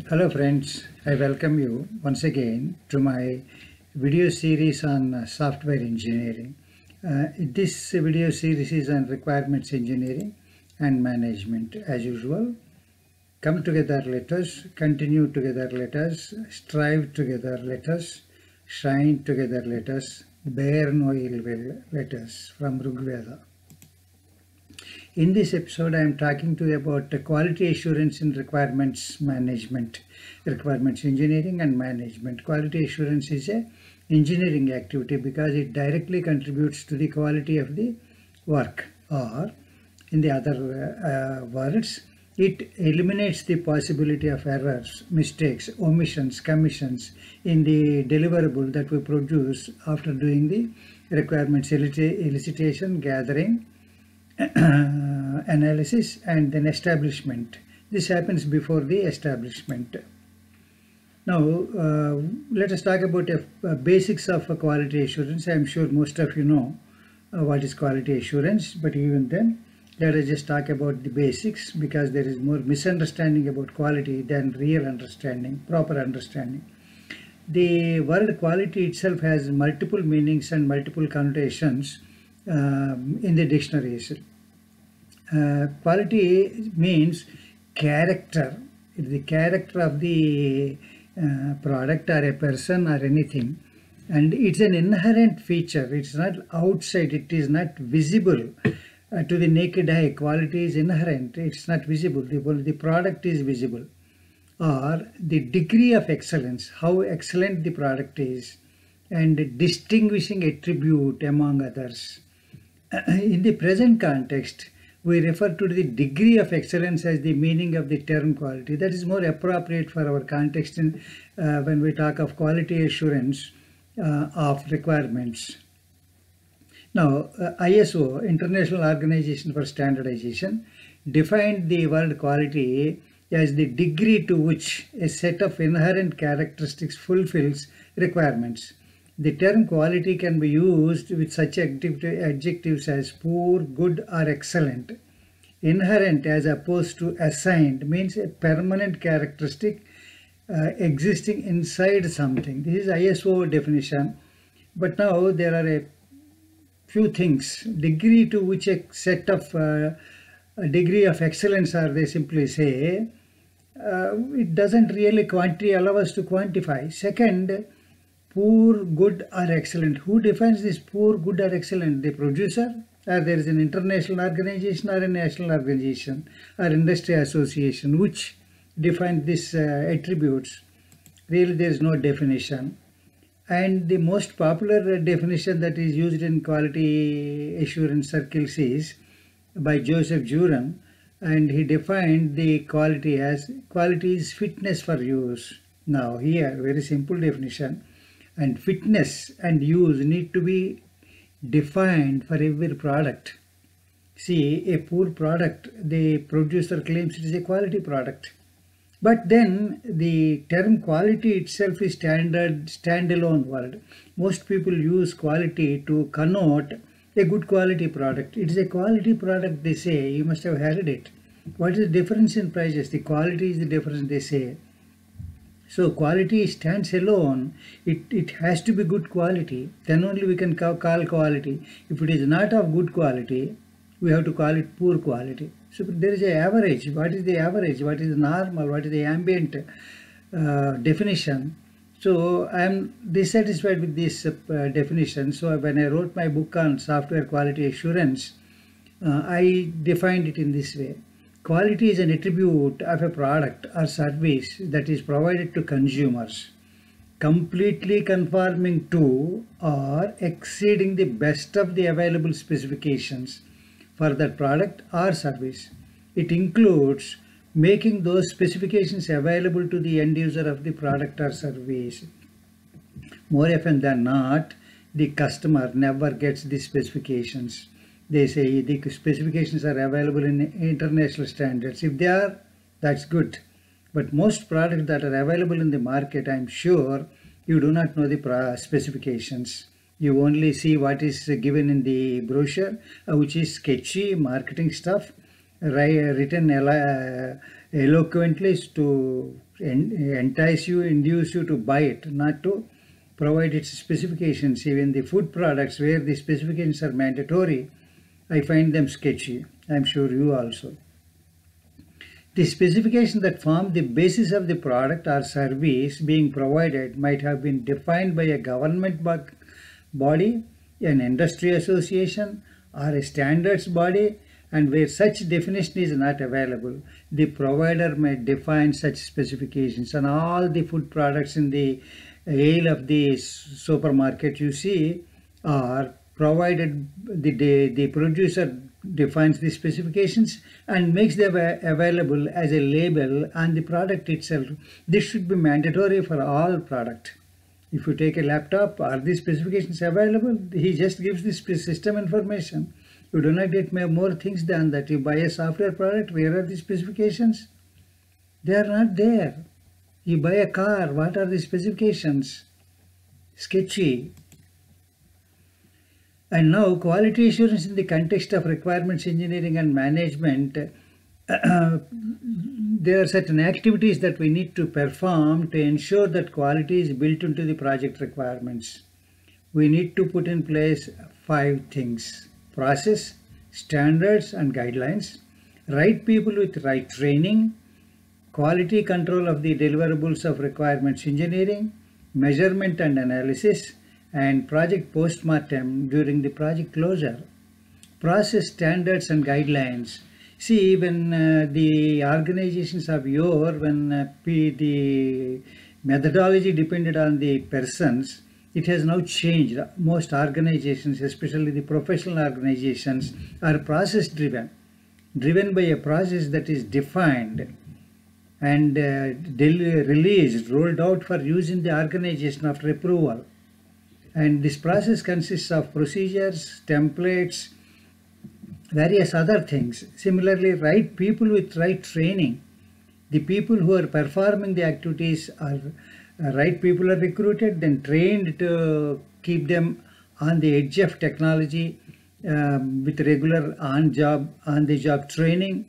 Hello friends, I welcome you once again to my video series on software engineering. This video series is on requirements engineering and management. As usual, come together, let us continue together, let us strive together, let us shine together, let us bear no ill will, let us, from Rigveda. In this episode, I am talking to you about the quality assurance in requirements management, requirements engineering and management. Quality assurance is a engineering activity because it directly contributes to the quality of the work, or in the other words, it eliminates the possibility of errors, mistakes, omissions, commissions in the deliverable that we produce after doing the requirements elicitation, gathering, analysis, and then establishment. This happens before the establishment. Now let us talk about basics of quality assurance. I am sure most of you know what is quality assurance, but even then let us just talk about the basics, because there is more misunderstanding about quality than real understanding, proper understanding. The word quality itself has multiple meanings and multiple connotations in the dictionaries. Quality means character, the character of the product or a person or anything, and it's an inherent feature. It's not outside, it is not visible to the naked eye. Quality is inherent, it's not visible. The product is visible, or the degree of excellence, how excellent the product is, and distinguishing attribute among others. In the present context, we refer to the degree of excellence as the meaning of the term quality. That is more appropriate for our context when we talk of quality assurance of requirements. Now, ISO, International Organization for Standardization, defined the word quality as the degree to which a set of inherent characteristics fulfills requirements. The term quality can be used with such adjectives as poor, good, or excellent. Inherent, as opposed to assigned, means a permanent characteristic existing inside something. This is ISO definition. But now there are a few things. Degree to which a set of a degree of excellence, or they simply say, it doesn't really allow us to quantify. Second, poor, good, or excellent. Who defines this poor, good, or excellent? The producer, or there is an international organization or a national organization or industry association which defines these attributes? Really, there is no definition. And the most popular definition that is used in quality assurance circles is by Joseph Juran, and he defined the quality as quality is fitness for use. Now here, very simple definition. And fitness and use need to be defined for every product. See, a poor product, the producer claims it is a quality product. But then the term quality itself is standalone word. Most people use quality to connote a good quality product. It is a quality product, they say. You must have heard it. What is the difference in prices? The quality is the difference, they say. So quality stands alone. It has to be good quality. Then only we can call quality. If it is not of good quality, we have to call it poor quality. So there is an average. What is the average? What is the normal? What is the ambient definition? So I am dissatisfied with this definition. So when I wrote my book on software quality assurance, I defined it in this way. Quality is an attribute of a product or service that is provided to consumers, completely conforming to or exceeding the best of the available specifications for that product or service. It includes making those specifications available to the end user of the product or service. More often than not, the customer never gets the specifications. They say the specifications are available in international standards. If they are, that's good. But most products that are available in the market, I'm sure you do not know the specifications. You only see what is given in the brochure, which is sketchy marketing stuff, written eloquently to entice you, induce you to buy it, not to provide its specifications. Even the food products where the specifications are mandatory, I find them sketchy. I'm sure you also. The specifications that form the basis of the product or service being provided might have been defined by a government body, an industry association, or a standards body, and where such definition is not available, the provider may define such specifications. And all the food products in the aisle of the supermarket you see are provided, the producer defines the specifications and makes them available as a label on the product itself. This should be mandatory for all product. If you take a laptop, are the specifications available? He just gives the system information. You do not get more things than that. You buy a software product, where are the specifications? They are not there. You buy a car, what are the specifications? Sketchy. And now quality assurance in the context of requirements engineering and management, there are certain activities that we need to perform to ensure that quality is built into the project requirements. We need to put in place 5 things: process, standards and guidelines, right people with right training, quality control of the deliverables of requirements engineering, measurement and analysis, and project postmortem during the project closure. Process, standards and guidelines. See, when the organizations of yore, when the methodology depended on the persons, it has now changed. Most organizations, especially the professional organizations, are process driven by a process that is defined and released, rolled out for use in the organization after approval. And this process consists of procedures, templates, various other things. Similarly, right people with right training. The people who are performing the activities are right people are recruited, then trained to keep them on the edge of technology with regular on-the-job training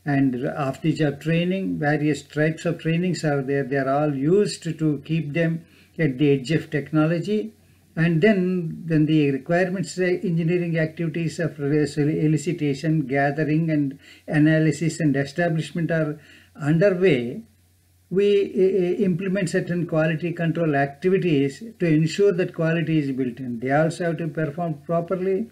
and off-the-job training. Various types of trainings are there. They are all used to keep them at the edge of technology. And then the requirements engineering activities of elicitation, gathering and analysis and establishment are underway. We implement certain quality control activities to ensure that quality is built in. They also have to perform properly.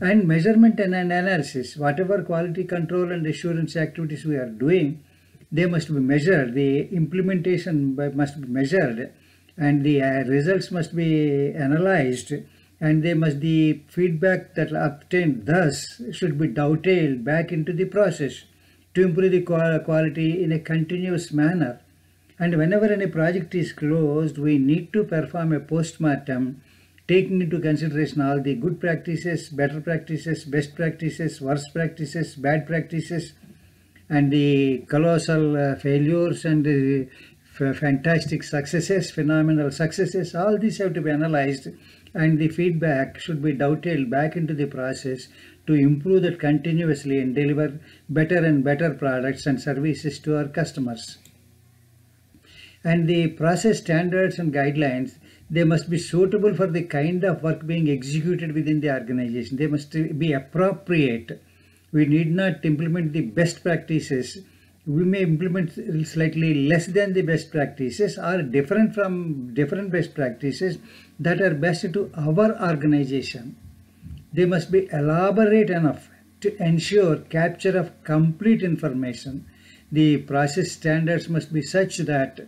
And measurement and analysis, whatever quality control and assurance activities we are doing, they must be measured. The implementation must be measured, and the results must be analyzed, and the feedback that obtained thus should be dovetailed back into the process to improve the quality in a continuous manner. And whenever any project is closed, we need to perform a postmortem, taking into consideration all the good practices, better practices, best practices, worst practices, bad practices, and the colossal failures and the fantastic successes, phenomenal successes. All these have to be analyzed, and the feedback should be dovetailed back into the process to improve that continuously and deliver better and better products and services to our customers. And the process standards and guidelines, they must be suitable for the kind of work being executed within the organization. They must be appropriate. We need not implement the best practices. We may implement slightly less than the best practices or different from different best practices that are best to our organization. They must be elaborate enough to ensure capture of complete information. The process standards must be such that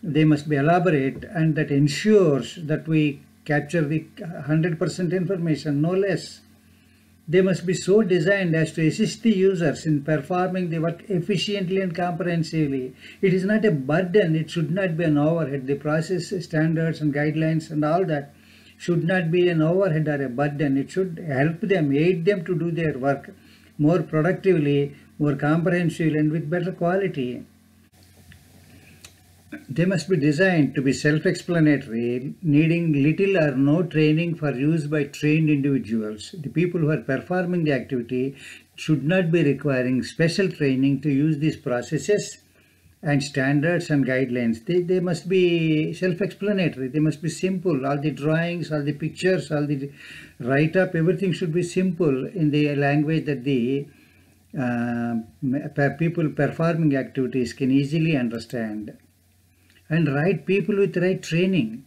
they must be elaborate and that ensures that we capture the 100% information, no less. They must be so designed as to assist the users in performing the work efficiently and comprehensively. It is not a burden. It should not be an overhead. The process standards and guidelines and all that should not be an overhead or a burden. It should help them, aid them to do their work more productively, more comprehensively, and with better quality. They must be designed to be self-explanatory, needing little or no training for use by trained individuals. The people who are performing the activity should not be requiring special training to use these processes and standards and guidelines. They must be self-explanatory. They must be simple. All the drawings, all the pictures, all the write-up, everything should be simple in the language that the people performing activities can easily understand. And right people with right training.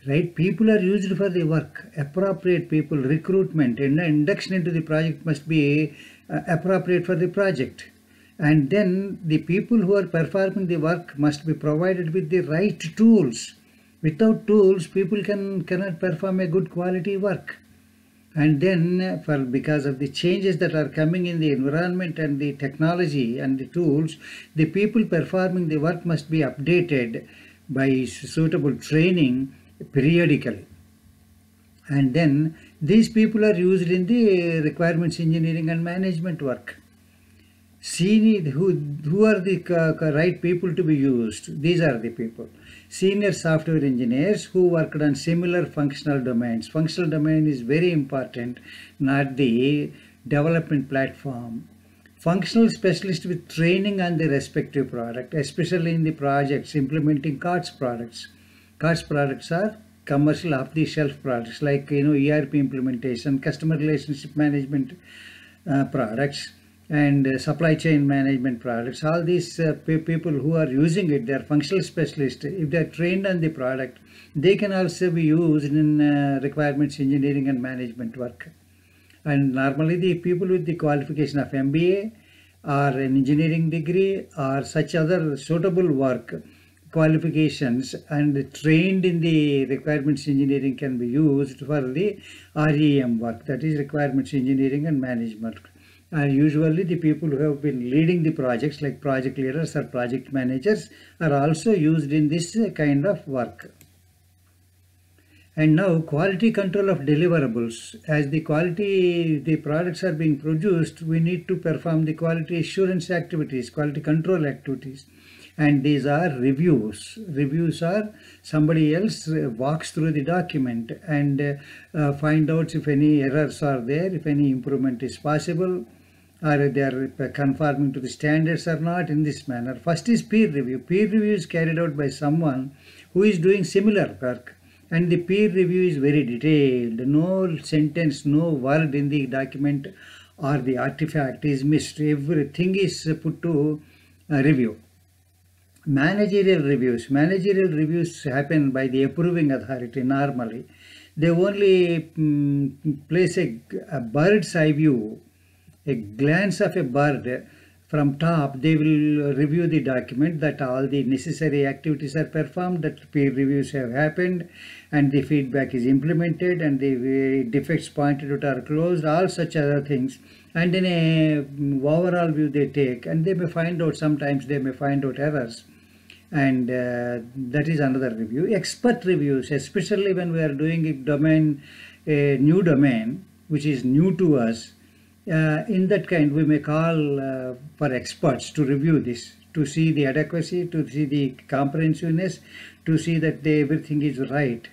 Right people are used for the work. Appropriate people, recruitment and induction into the project must be appropriate for the project. And then the people who are performing the work must be provided with the right tools. Without tools, people cannot perform a good quality work. And then because of the changes that are coming in the environment and the technology and the tools, the people performing the work must be updated by suitable training periodically. And then these people are used in the requirements engineering and management work. Senior, who are the right people to be used? These are the people. Senior software engineers who worked on similar functional domains. Functional domain is very important, not the development platform. Functional specialist with training on the respective product, especially in the projects implementing COTS products. COTS products are commercial off-the-shelf products like ERP implementation, customer relationship management products, and supply chain management products. All these people who are using it, they are functional specialists. If they are trained on the product, they can also be used in requirements engineering and management work. And normally the people with the qualification of MBA or an engineering degree or such other suitable work qualifications and trained in the requirements engineering can be used for the REM work, that is requirements engineering and management. And usually the people who have been leading the projects like project leaders or project managers are also used in this kind of work. And now quality control of deliverables. As the products are being produced, we need to perform the quality assurance activities, quality control activities. And these are reviews. Reviews are somebody else walks through the document and find out if any errors are there, if any improvement is possible, or they are conforming to the standards or not in this manner. First is peer review. Peer review is carried out by someone who is doing similar work. And the peer review is very detailed. No sentence, no word in the document or the artifact is missed. Everything is put to review. Managerial reviews. Managerial reviews happen by the approving authority normally. They only place a bird's eye view, a glance of a bird from top. They will review the document that all the necessary activities are performed, that peer reviews have happened and the feedback is implemented and the defects pointed out are closed, all such other things. And in a overall view they take, and they may find out, sometimes they may find out errors. And that is another review. Expert reviews, especially when we are doing a new domain, which is new to us. In that kind, we may call for experts to review this, to see the adequacy, to see the comprehensiveness, to see that everything is right.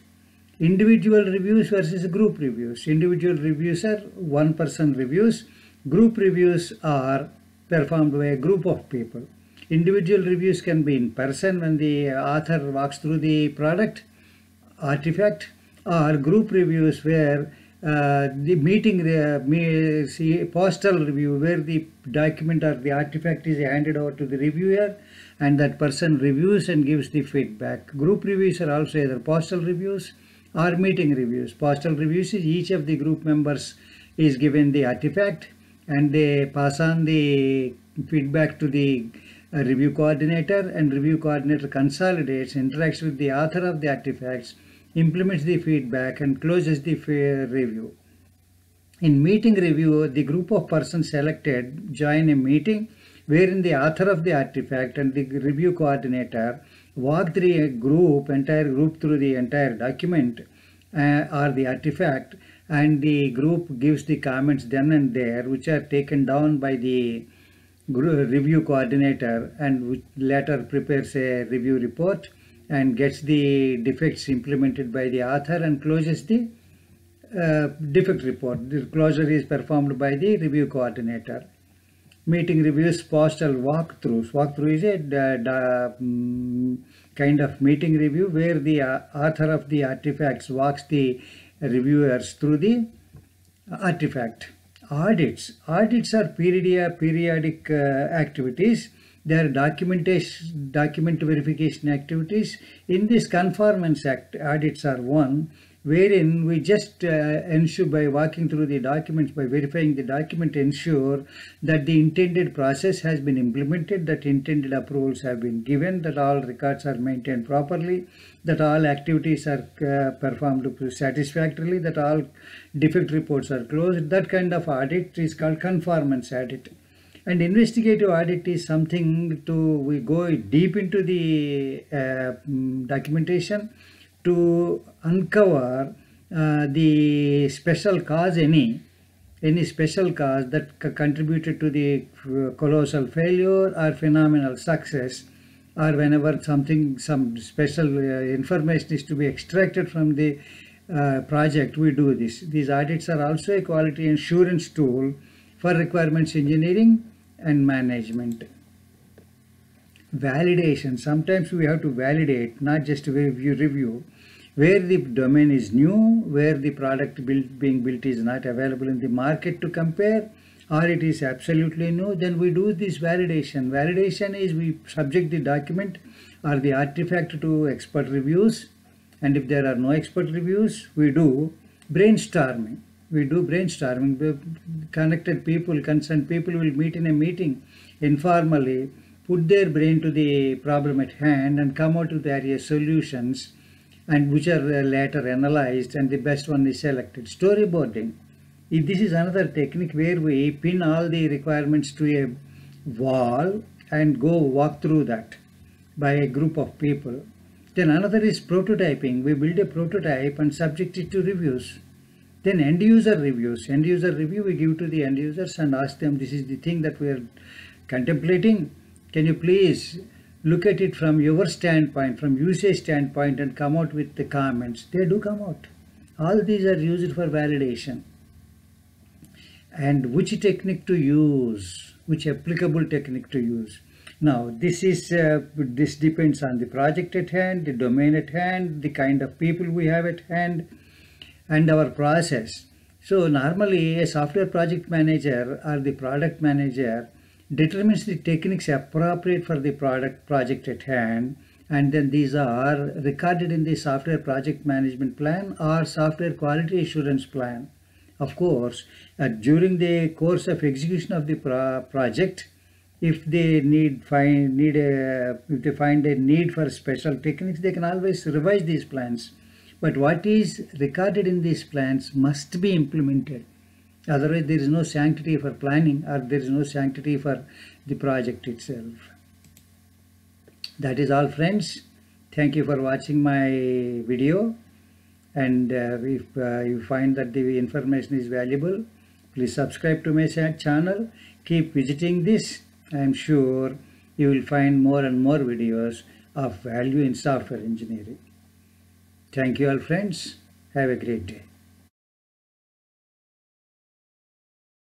Individual reviews versus group reviews. Individual reviews are one-person reviews. Group reviews are performed by a group of people. Individual reviews can be in person when the author walks through the product, artifact, or group reviews where the postal review where the document or the artifact is handed over to the reviewer and that person reviews and gives the feedback. Group reviews are also either postal reviews or meeting reviews. Postal reviews is each of the group members is given the artifact and they pass on the feedback to the review coordinator, and review coordinator consolidates, interacts with the author of the artifacts, implements the feedback and closes the review. In meeting review, the group of persons selected join a meeting wherein the author of the artifact and the review coordinator walk the entire group through the entire document or the artifact, and the group gives the comments then and there, which are taken down by the review coordinator, and which later prepares a review report and gets the defects implemented by the author and closes the defect report. The closure is performed by the review coordinator. meeting reviews, postal walkthroughs. Walkthrough is a kind of meeting review where the author of the artifacts walks the reviewers through the artifact. Audits are periodic activities. They are document verification activities. In this conformance audits are one, wherein we just ensure, by walking through the documents, by verifying the document, ensure that the intended process has been implemented, that intended approvals have been given, that all records are maintained properly, that all activities are performed satisfactorily, that all defect reports are closed. That kind of audit is called conformance audit. And investigative audit is something we go deep into the documentation to uncover the special cause, any special cause that contributed to the colossal failure or phenomenal success, or whenever some special information is to be extracted from the project, we do this. These audits are also a quality assurance tool for requirements engineering and management. Validation. Sometimes we have to validate, not just review. Where the domain is new, where the product being built is not available in the market to compare, or it is absolutely new, then we do this validation. Validation is we subject the document or the artifact to expert reviews, and if there are no expert reviews, we do brainstorming. Connected people, concerned people will meet in a meeting informally, put their brain to the problem at hand and come out with various solutions, and which are later analyzed, and the best one is selected. Storyboarding. This is another technique where we pin all the requirements to a wall and go walk through that by a group of people. Then another is prototyping. We build a prototype and subject it to reviews. Then end user reviews. End user review we give to the end users and ask them, this is the thing that we are contemplating. Can you please look at it from your standpoint, from usage standpoint, and come out with the comments? They do come out. All these are used for validation. And which technique to use, which applicable technique to use. Now, this depends on the project at hand, the domain at hand, the kind of people we have at hand, and our process. So normally a software project manager or the product manager determines the techniques appropriate for the project at hand, and then these are recorded in the software project management plan or software quality assurance plan. Of course, during the course of execution of the project, if they find a need for special techniques, they can always revise these plans. But what is recorded in these plans must be implemented. Otherwise, there is no sanctity for planning, or there is no sanctity for the project itself. That is all, friends. Thank you for watching my video. And if you find that the information is valuable, please subscribe to my channel. Keep visiting this. I am sure you will find more and more videos of value in software engineering. Thank you all, friends. Have a great day.